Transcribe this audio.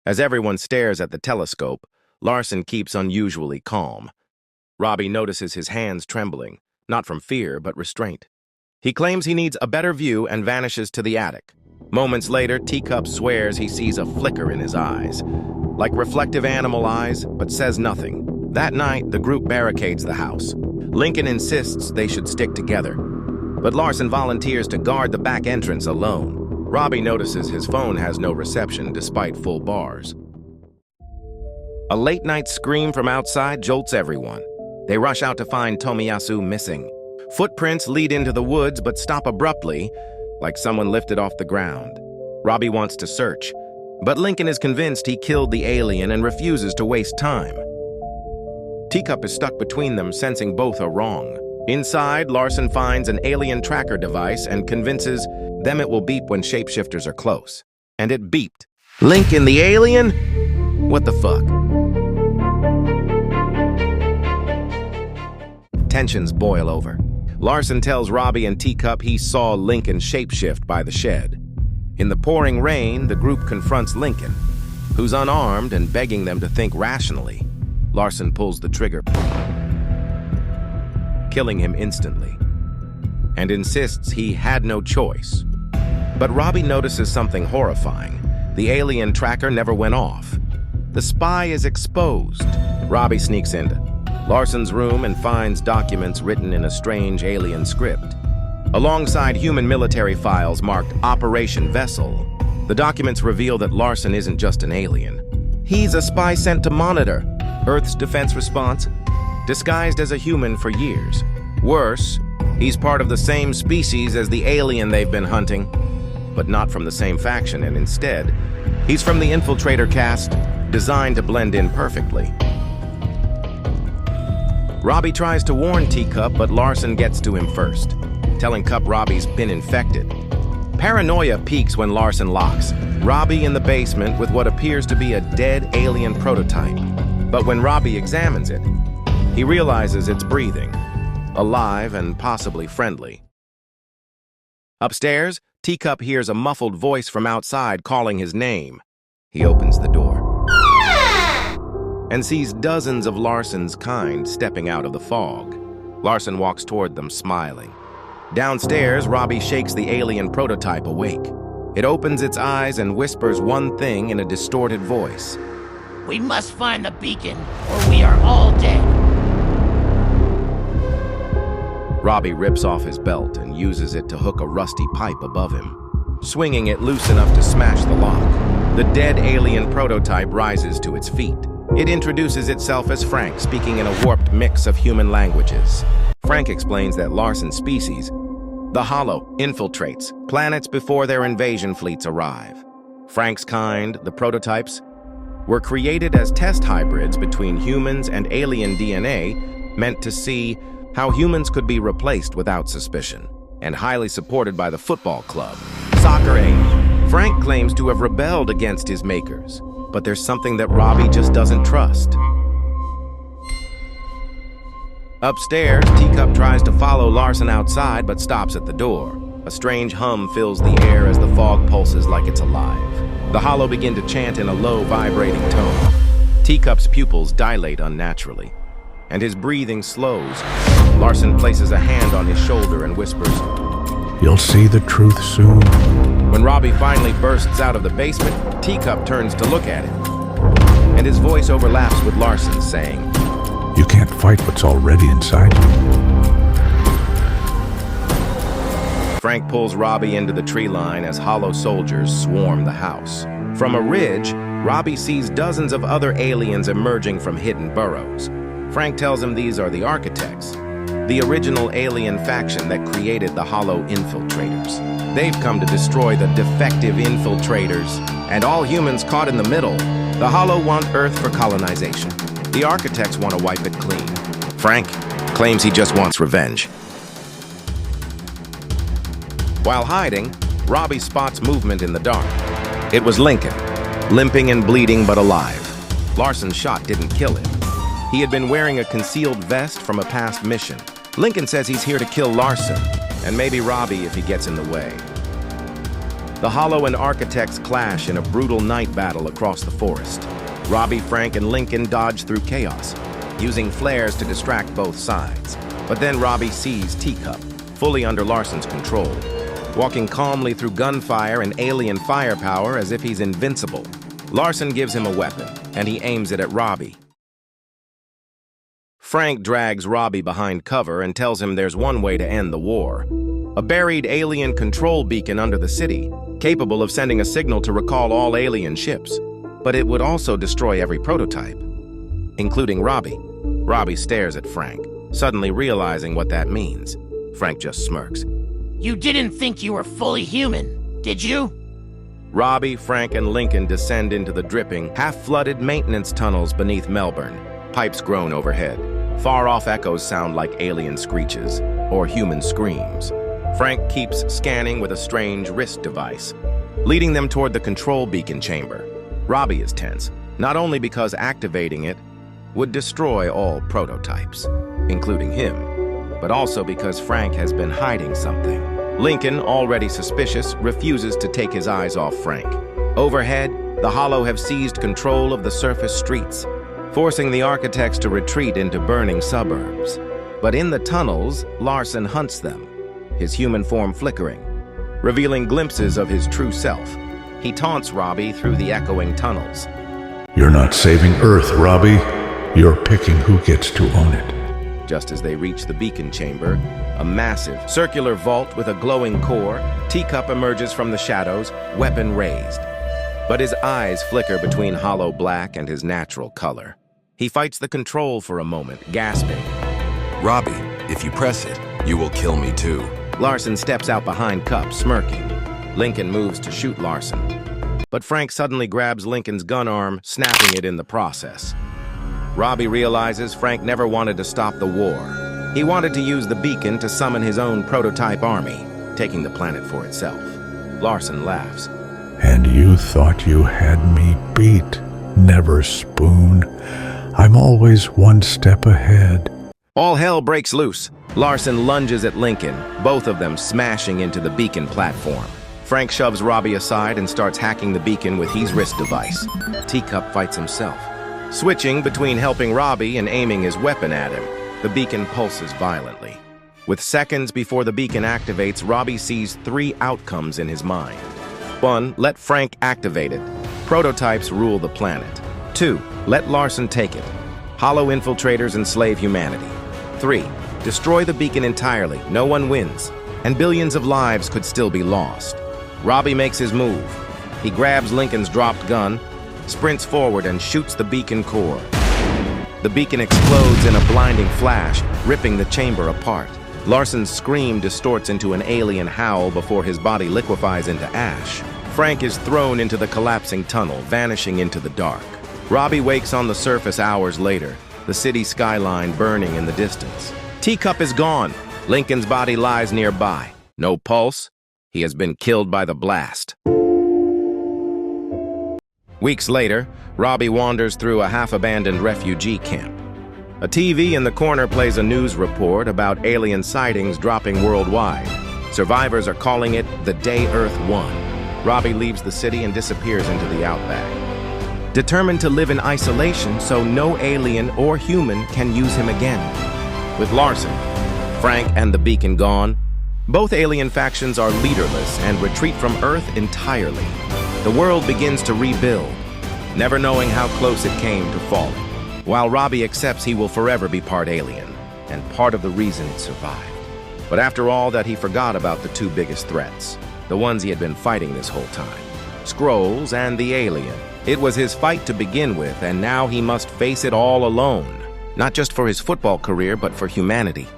As everyone stares at the telescope, Larson keeps unusually calm. Robbie notices his hands trembling, not from fear, but restraint. He claims he needs a better view and vanishes to the attic. Moments later, Teacup swears he sees a flicker in his eyes, like reflective animal eyes, but says nothing. That night, the group barricades the house. Lincoln insists they should stick together, but Larson volunteers to guard the back entrance alone. Robbie notices his phone has no reception despite full bars. A late-night scream from outside jolts everyone. They rush out to find Tomiyasu missing. Footprints lead into the woods but stop abruptly, like someone lifted off the ground. Robbie wants to search, but Lincoln is convinced he killed the alien and refuses to waste time. Teacup is stuck between them, sensing both are wrong. Inside, Larson finds an alien tracker device and convinces them it will beep when shapeshifters are close. And it beeped. Lincoln the alien? What the fuck? Tensions boil over. Larson tells Robbie and Teacup he saw Lincoln shapeshift by the shed. In the pouring rain, the group confronts Lincoln, who's unarmed and begging them to think rationally. Larson pulls the trigger, killing him instantly, and insists he had no choice. But Robbie notices something horrifying. The alien tracker never went off. The spy is exposed. Robbie sneaks into Larson's room and finds documents written in a strange alien script. Alongside human military files marked Operation Vessel, the documents reveal that Larson isn't just an alien. He's a spy sent to monitor Earth's defense response, disguised as a human for years. Worse, he's part of the same species as the alien they've been hunting, but not from the same faction, and instead, he's from the infiltrator caste, designed to blend in perfectly. Robbie tries to warn Teacup, but Larson gets to him first, telling Cup Robbie's been infected. Paranoia peaks when Larson locks Robbie in the basement with what appears to be a dead alien prototype. But when Robbie examines it, he realizes it's breathing, alive and possibly friendly. Upstairs, Teacup hears a muffled voice from outside calling his name. He opens the door and sees dozens of Larson's kind stepping out of the fog. Larson walks toward them, smiling. Downstairs, Robbie shakes the alien prototype awake. It opens its eyes and whispers one thing in a distorted voice. We must find the beacon, or we are all dead. Robbie rips off his belt and uses it to hook a rusty pipe above him, swinging it loose enough to smash the lock. The dead alien prototype rises to its feet. It introduces itself as Frank, speaking in a warped mix of human languages. Frank explains that Larson's species, the Hollow, infiltrates planets before their invasion fleets arrive. Frank's kind, the prototypes, were created as test hybrids between humans and alien DNA, meant to see how humans could be replaced without suspicion, and highly supported by the football club, Soccer A. Frank claims to have rebelled against his makers, but there's something that Robbie just doesn't trust. Upstairs, Teacup tries to follow Larson outside, but stops at the door. A strange hum fills the air as the fog pulses like it's alive. The Hollow begin to chant in a low, vibrating tone. Teacup's pupils dilate unnaturally, and his breathing slows. Larson places a hand on his shoulder and whispers, "You'll see the truth soon." When Robbie finally bursts out of the basement, Teacup turns to look at him, and his voice overlaps with Larson's, saying, "You can't fight what's already inside you." Frank pulls Robbie into the tree line as Hollow soldiers swarm the house. From a ridge, Robbie sees dozens of other aliens emerging from hidden burrows. Frank tells him these are the Architects, the original alien faction that created the Hollow infiltrators. They've come to destroy the defective infiltrators and all humans caught in the middle. The Hollow want Earth for colonization. The Architects want to wipe it clean. Frank claims he just wants revenge. While hiding, Robbie spots movement in the dark. It was Lincoln, limping and bleeding but alive. Larson's shot didn't kill him. He had been wearing a concealed vest from a past mission. Lincoln says he's here to kill Larson, and maybe Robbie if he gets in the way. The Hollow and Architects clash in a brutal night battle across the forest. Robbie, Frank, and Lincoln dodge through chaos, using flares to distract both sides. But then Robbie sees Teacup, fully under Larson's control, walking calmly through gunfire and alien firepower as if he's invincible. Larson gives him a weapon, and he aims it at Robbie. Frank drags Robbie behind cover and tells him there's one way to end the war. A buried alien control beacon under the city, capable of sending a signal to recall all alien ships. But it would also destroy every prototype, including Robbie. Robbie stares at Frank, suddenly realizing what that means. Frank just smirks. You didn't think you were fully human, did you? Robbie, Frank, and Lincoln descend into the dripping, half-flooded maintenance tunnels beneath Melbourne. Pipes groan overhead. Far-off echoes sound like alien screeches or human screams. Frank keeps scanning with a strange wrist device, leading them toward the control beacon chamber. Robbie is tense, not only because activating it would destroy all prototypes, including him, but also because Frank has been hiding something. Lincoln, already suspicious, refuses to take his eyes off Frank. Overhead, the Hollow have seized control of the surface streets, forcing the Architects to retreat into burning suburbs. But in the tunnels, Larson hunts them, his human form flickering, revealing glimpses of his true self. He taunts Robbie through the echoing tunnels. You're not saving Earth, Robbie. You're picking who gets to own it. Just as they reach the beacon chamber, a massive, circular vault with a glowing core, Teacup emerges from the shadows, weapon raised. But his eyes flicker between hollow black and his natural color. He fights the control for a moment, gasping. Robbie, if you press it, you will kill me too. Larson steps out behind Cup, smirking. Lincoln moves to shoot Larson. But Frank suddenly grabs Lincoln's gun arm, snapping it in the process. Robbie realizes Frank never wanted to stop the war. He wanted to use the beacon to summon his own prototype army, taking the planet for itself. Larson laughs. And you thought you had me beat. Never, Spoon. I'm always one step ahead. All hell breaks loose. Larson lunges at Lincoln, both of them smashing into the beacon platform. Frank shoves Robbie aside and starts hacking the beacon with his wrist device. Teacup fights himself, switching between helping Robbie and aiming his weapon at him. The beacon pulses violently. With seconds before the beacon activates, Robbie sees 3 outcomes in his mind. 1. Let Frank activate it. Prototypes rule the planet. 2. Let Larson take it. Hollow infiltrators enslave humanity. 3. Destroy the beacon entirely. No one wins, and billions of lives could still be lost. Robbie makes his move. He grabs Lincoln's dropped gun, sprints forward, and shoots the beacon core. The beacon explodes in a blinding flash, ripping the chamber apart. Larson's scream distorts into an alien howl before his body liquefies into ash. Frank is thrown into the collapsing tunnel, vanishing into the dark. Robbie wakes on the surface hours later, the city skyline burning in the distance. Teacup is gone. Lincoln's body lies nearby. No pulse. He has been killed by the blast. Weeks later, Robbie wanders through a half-abandoned refugee camp. A TV in the corner plays a news report about alien sightings dropping worldwide. Survivors are calling it the day Earth won. Robbie leaves the city and disappears into the outback, determined to live in isolation so no alien or human can use him again. With Larson, Frank, and the beacon gone, both alien factions are leaderless and retreat from Earth entirely. The world begins to rebuild, never knowing how close it came to falling, while Robbie accepts he will forever be part alien, and part of the reason it survived. But after all that, he forgot about the 2 biggest threats, the ones he had been fighting this whole time, Skrulls and the alien. It was his fight to begin with, and now he must face it all alone, not just for his football career, but for humanity.